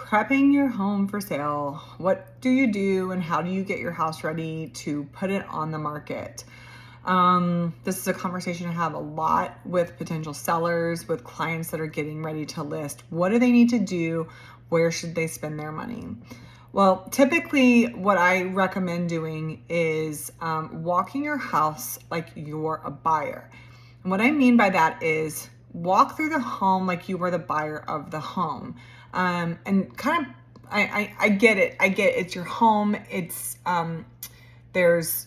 prepping your home for sale. What do you do and how do you get your house ready to put it on the market? This is a conversation I have a lot with potential sellers, with clients that are getting ready to list. What do they need to do? Where should they spend their money? Well, typically what I recommend doing is walking your house like you're a buyer. And what I mean by that is walk through the home like you were the buyer of the home. And kind of, I get it. I get it's your home. It's, there's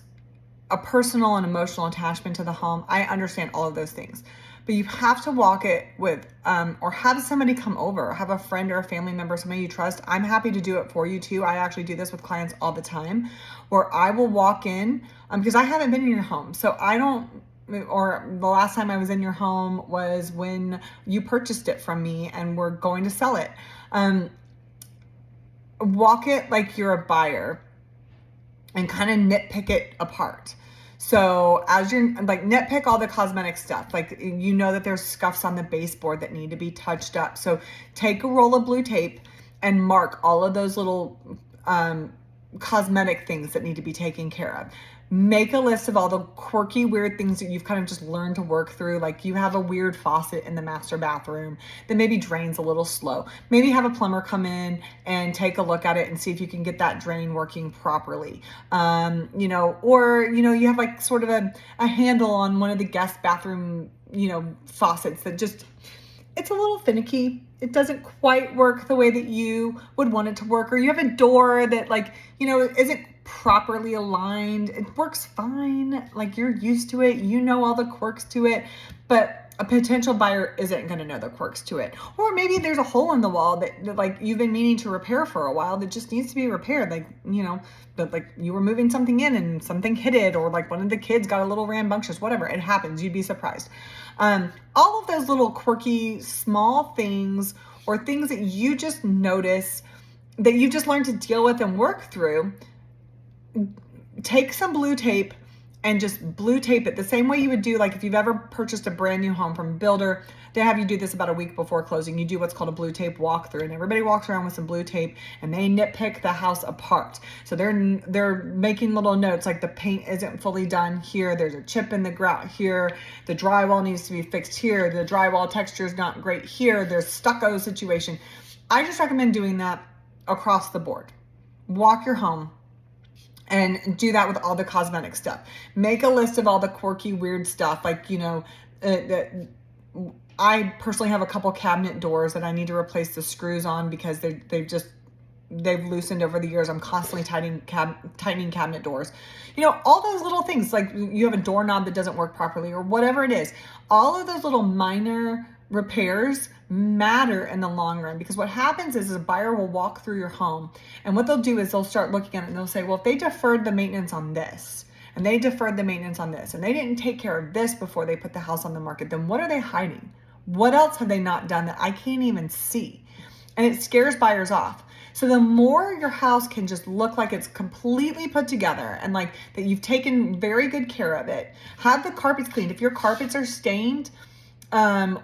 a personal and emotional attachment to the home. I understand all of those things, but you have to walk it with, or have somebody come over, have a friend or a family member, somebody you trust. I'm happy to do it for you too. I actually do this with clients all the time where I will walk in, because I haven't been in your home. So I don't, or the last time I was in your home was when you purchased it from me and we're going to sell it. Walk it like you're a buyer and kind of nitpick it apart. So as you're like nitpick all the cosmetic stuff, like you know that there's scuffs on the baseboard that need to be touched up. So take a roll of blue tape and mark all of those little cosmetic things that need to be taken care of. Make a list of all the quirky, weird things that you've kind of just learned to work through. Like you have a weird faucet in the master bathroom that maybe drains a little slow. Maybe have a plumber come in and take a look at it and see if you can get that drain working properly. Or you have like sort of a handle on one of the guest bathroom, faucets that just, it's a little finicky. It doesn't quite work the way that you would want it to work. Or you have a door that isn't properly aligned. It works fine. Like you're used to it. You know all the quirks to it. But a potential buyer isn't going to know the quirks to it. Or maybe there's a hole in the wall that like you've been meaning to repair for a while that just needs to be repaired. But like you were moving something in and something hit it, or like one of the kids got a little rambunctious, whatever. It happens. You'd be surprised. All of those little quirky, small things or things that you just notice that you just learned to deal with and work through, take some blue tape and just blue tape it the same way you would do, like if you've ever purchased a brand new home from a builder, they have you do this about a week before closing. You do what's called a blue tape walkthrough, and everybody walks around with some blue tape and they nitpick the house apart. So they're making little notes like the paint isn't fully done here, there's a chip in the grout here, the drywall needs to be fixed here, the drywall texture is not great here, there's stucco situation. I just recommend doing that across the board. Walk your home and do that with all the cosmetic stuff. Make a list of all the quirky, weird stuff. I personally have a couple cabinet doors that I need to replace the screws on because they've loosened over the years. I'm constantly tightening cabinet doors. All those little things, like you have a doorknob that doesn't work properly or whatever it is. All of those little minor repairs matter in the long run, because what happens is a buyer will walk through your home and what they'll do is they'll start looking at it and they'll say, well, if they deferred the maintenance on this and they deferred the maintenance on this and they didn't take care of this before they put the house on the market, then what are they hiding? What else have they not done that I can't even see? And it scares buyers off. So the more your house can just look like it's completely put together and like that you've taken very good care of it, have the carpets cleaned. If your carpets are stained,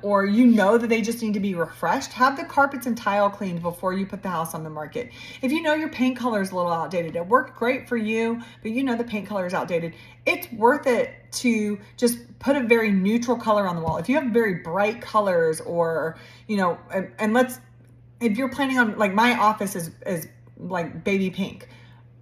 or that they just need to be refreshed, have the carpets and tile cleaned before you put the house on the market. If your paint color is a little outdated, it worked great for you, but the paint color is outdated, it's worth it to just put a very neutral color on the wall. If you have very bright colors or, if you're planning on, like my office is like baby pink.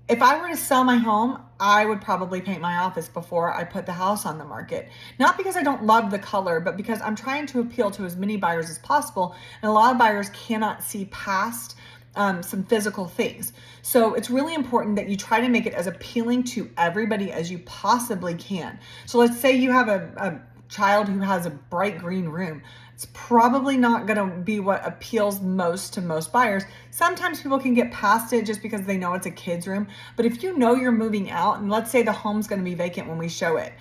If I were to sell my home, I would probably paint my office before I put the house on the market. Not because I don't love the color, but because I'm trying to appeal to as many buyers as possible. And a lot of buyers cannot see past some physical things. So it's really important that you try to make it as appealing to everybody as you possibly can. So let's say you have a child who has a bright green room. It's probably not going to be what appeals most to most buyers. Sometimes people can get past it just because they know it's a kid's room. But if you're moving out, and let's say the home's going to be vacant when we show it,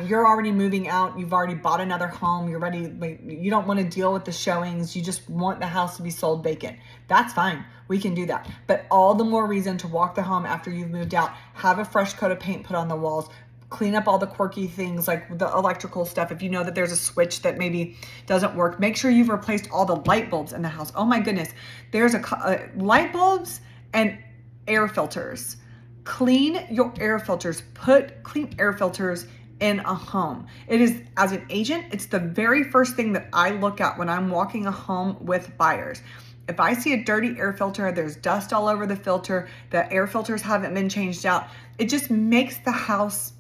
you're already moving out, you've already bought another home, you're ready, you don't want to deal with the showings, you just want the house to be sold vacant. That's fine. We can do that. But all the more reason to walk the home after you've moved out, have a fresh coat of paint put on the walls, clean up all the quirky things like the electrical stuff. If you know that there's a switch that maybe doesn't work, make sure you've replaced all the light bulbs in the house. Oh my goodness, there's light bulbs and air filters. Clean your air filters. Put clean air filters in a home. It is, as an agent, it's the very first thing that I look at when I'm walking a home with buyers. If I see a dirty air filter, there's dust all over the filter, the air filters haven't been changed out, it just makes the house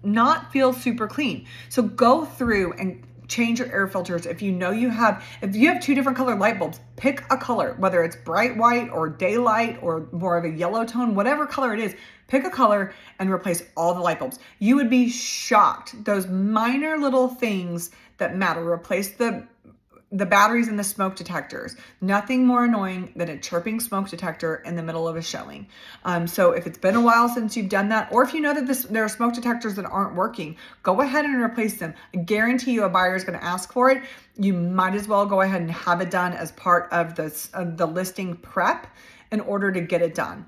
not feel super clean. So go through and change your air filters. If you have 2 different color light bulbs, pick a color, whether it's bright white or daylight or more of a yellow tone, whatever color it is, pick a color and replace all the light bulbs. You would be shocked. Those minor little things that matter. Replace the batteries and the smoke detectors. Nothing more annoying than a chirping smoke detector in the middle of a showing. So if it's been a while since you've done that, or if you know that there are smoke detectors that aren't working, go ahead and replace them. I guarantee you a buyer is going to ask for it. You might as well go ahead and have it done as part of the listing prep in order to get it done.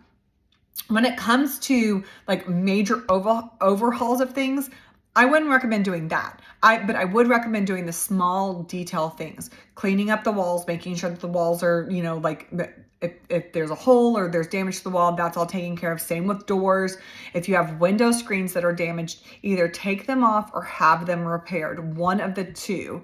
When it comes to like major overhauls of things, I wouldn't recommend doing that. But I would recommend doing the small detail things, cleaning up the walls, making sure that the walls are, like if there's a hole or there's damage to the wall, that's all taken care of. Same with doors. If you have window screens that are damaged, either take them off or have them repaired. One of the two.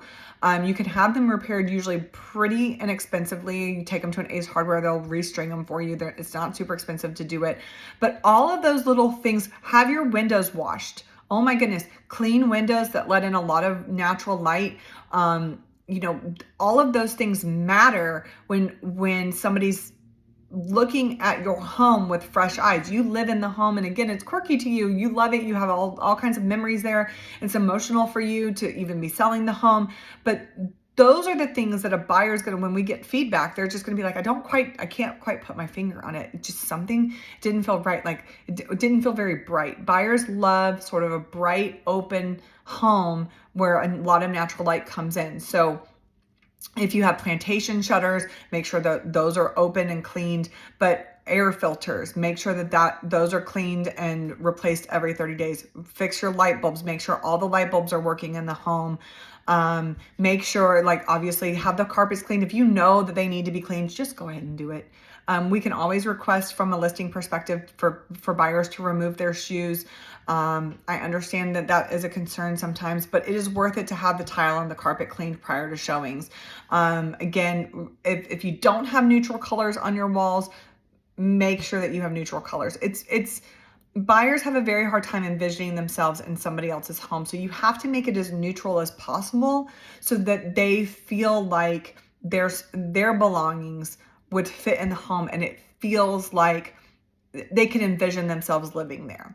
You can have them repaired usually pretty inexpensively. You take them to an Ace Hardware, they'll restring them for you. It's not super expensive to do it. But all of those little things, have your windows washed. Oh my goodness, clean windows that let in a lot of natural light. All of those things matter when somebody's looking at your home with fresh eyes. You live in the home, and again, it's quirky to you. You love it. You have all kinds of memories there. It's emotional for you to even be selling the home. But those are the things that a buyer's going to, when we get feedback, they're just going to be like, I can't quite put my finger on it. Just something didn't feel right. Like it didn't feel very bright. Buyers love sort of a bright, open home where a lot of natural light comes in. So if you have plantation shutters, make sure that those are open and cleaned. But air filters, make sure that those are cleaned and replaced every 30 days. Fix your light bulbs. Make sure all the light bulbs are working in the home. Make sure, like, obviously have the carpets cleaned. If you know that they need to be cleaned, just go ahead and do it. We can always request from a listing perspective for buyers to remove their shoes. I understand that is a concern sometimes, but it is worth it to have the tile and the carpet cleaned prior to showings. Again, if you don't have neutral colors on your walls, make sure that you have neutral colors. Buyers have a very hard time envisioning themselves in somebody else's home. So you have to make it as neutral as possible so that they feel like their belongings would fit in the home and it feels like they can envision themselves living there.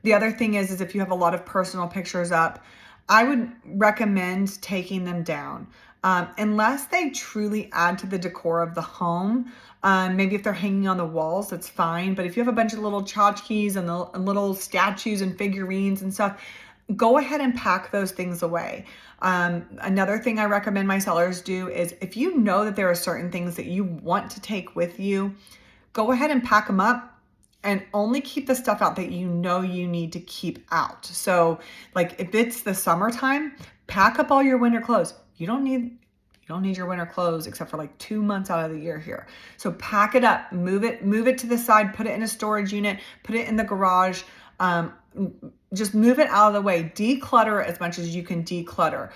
The other thing is if you have a lot of personal pictures up, I would recommend taking them down. Unless they truly add to the decor of the home. Maybe if they're hanging on the walls, that's fine. But if you have a bunch of little tchotchkes and little statues and figurines and stuff, go ahead and pack those things away. Another thing I recommend my sellers do is if you know that there are certain things that you want to take with you, go ahead and pack them up and only keep the stuff out that you know you need to keep out. So like if it's the summertime, pack up all your winter clothes. You don't need your winter clothes except for like 2 months out of the year here. So pack it up, move it to the side, put it in a storage unit, put it in the garage. Just move it out of the way. Declutter as much as you can declutter.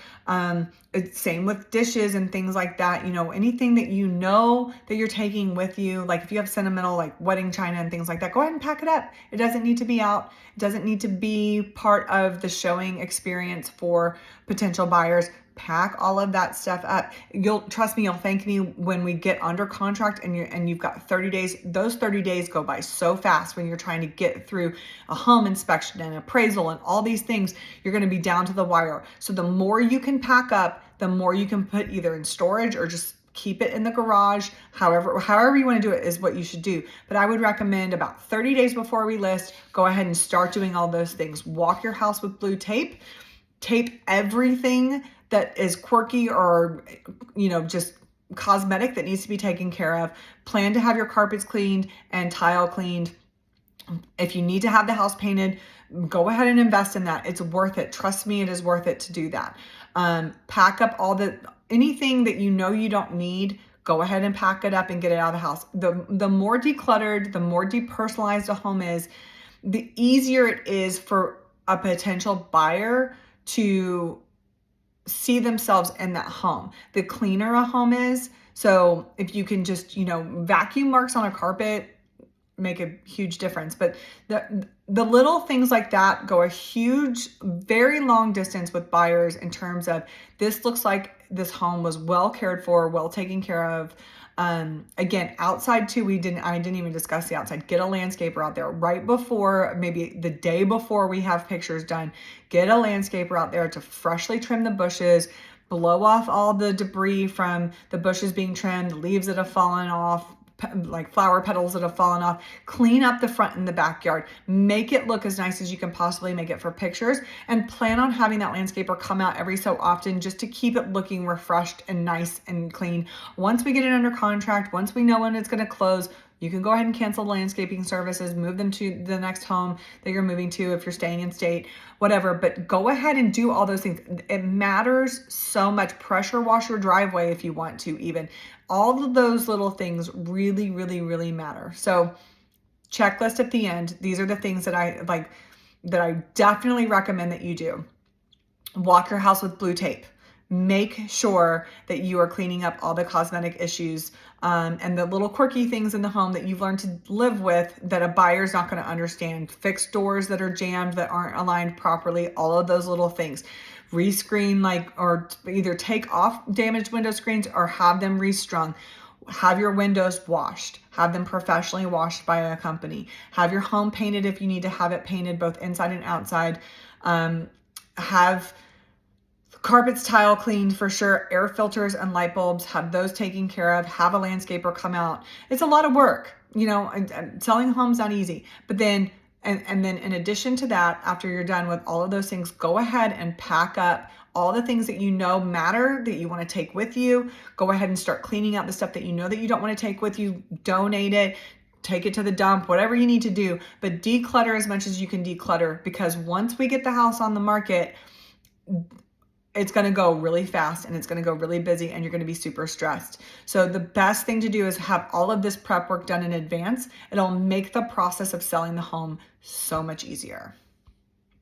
It's same with dishes and things like that. Anything that you know that you're taking with you, like if you have sentimental like wedding china and things like that, go ahead and pack it up. It doesn't need to be out. It doesn't need to be part of the showing experience for potential buyers. Pack all of that stuff up. Trust me, you'll thank me when we get under contract and you've got 30 days. Those 30 days go by so fast when you're trying to get through a home inspection and appraisal and all these things. You're going to be down to the wire. So the more you can pack up, the more you can put either in storage or just keep it in the garage. However you want to do it is what you should do. But I would recommend about 30 days before we list, go ahead and start doing all those things. Walk your house with blue tape. Tape everything that is quirky or, just cosmetic that needs to be taken care of. Plan to have your carpets cleaned and tile cleaned If you need to have the house painted, go ahead and invest in that. It's worth it. Trust me, it is worth it to do that. Pack up anything that you know you don't need. Go ahead and pack it up and get it out of the house. The more decluttered, the more depersonalized a home is, the easier it is for a potential buyer to see themselves in that home. The cleaner a home is, so if you can just, vacuum marks on a carpet make a huge difference. But the little things like that go a huge, very long distance with buyers in terms of, this looks like this home was well cared for, well taken care of. Again, outside too, I didn't even discuss the outside. Get a landscaper out there right before, maybe the day before we have pictures done. Get a landscaper out there to freshly trim the bushes, blow off all the debris from the bushes being trimmed, the leaves that have fallen off, like flower petals that have fallen off. Clean up the front and the backyard. Make it look as nice as you can possibly make it for pictures, and plan on having that landscaper come out every so often just to keep it looking refreshed and nice and clean. Once we get it under contract, once we know when it's going to close, you can go ahead and cancel the landscaping services, move them to the next home that you're moving to if you're staying in state, whatever. But go ahead and do all those things. It matters so much. Pressure wash your driveway if you want to, even. All of those little things really, really, really matter. So checklist at the end. These are the things that I definitely recommend that you do. Walk your house with blue tape. Make sure that you are cleaning up all the cosmetic issues and the little quirky things in the home that you've learned to live with that a buyer's not going to understand. Fix doors that are jammed, that aren't aligned properly, all of those little things. Rescreen, or either take off damaged window screens or have them restrung. Have your windows washed. Have them professionally washed by a company. Have your home painted if you need to have it painted, both inside and outside. Have carpets, tile cleaned for sure. Air filters and light bulbs, have those taken care of. Have a landscaper come out. It's a lot of work, and selling homes not easy. But then, and then in addition to that, after you're done with all of those things, go ahead and pack up all the things that you know matter, that you want to take with you. Go ahead and start cleaning out the stuff that you know that you don't want to take with you. Donate it. Take it to the dump, whatever you need to do. But declutter as much as you can declutter, because once we get the house on the market, it's going to go really fast and it's going to go really busy and you're going to be super stressed. So the best thing to do is have all of this prep work done in advance. It'll make the process of selling the home so much easier.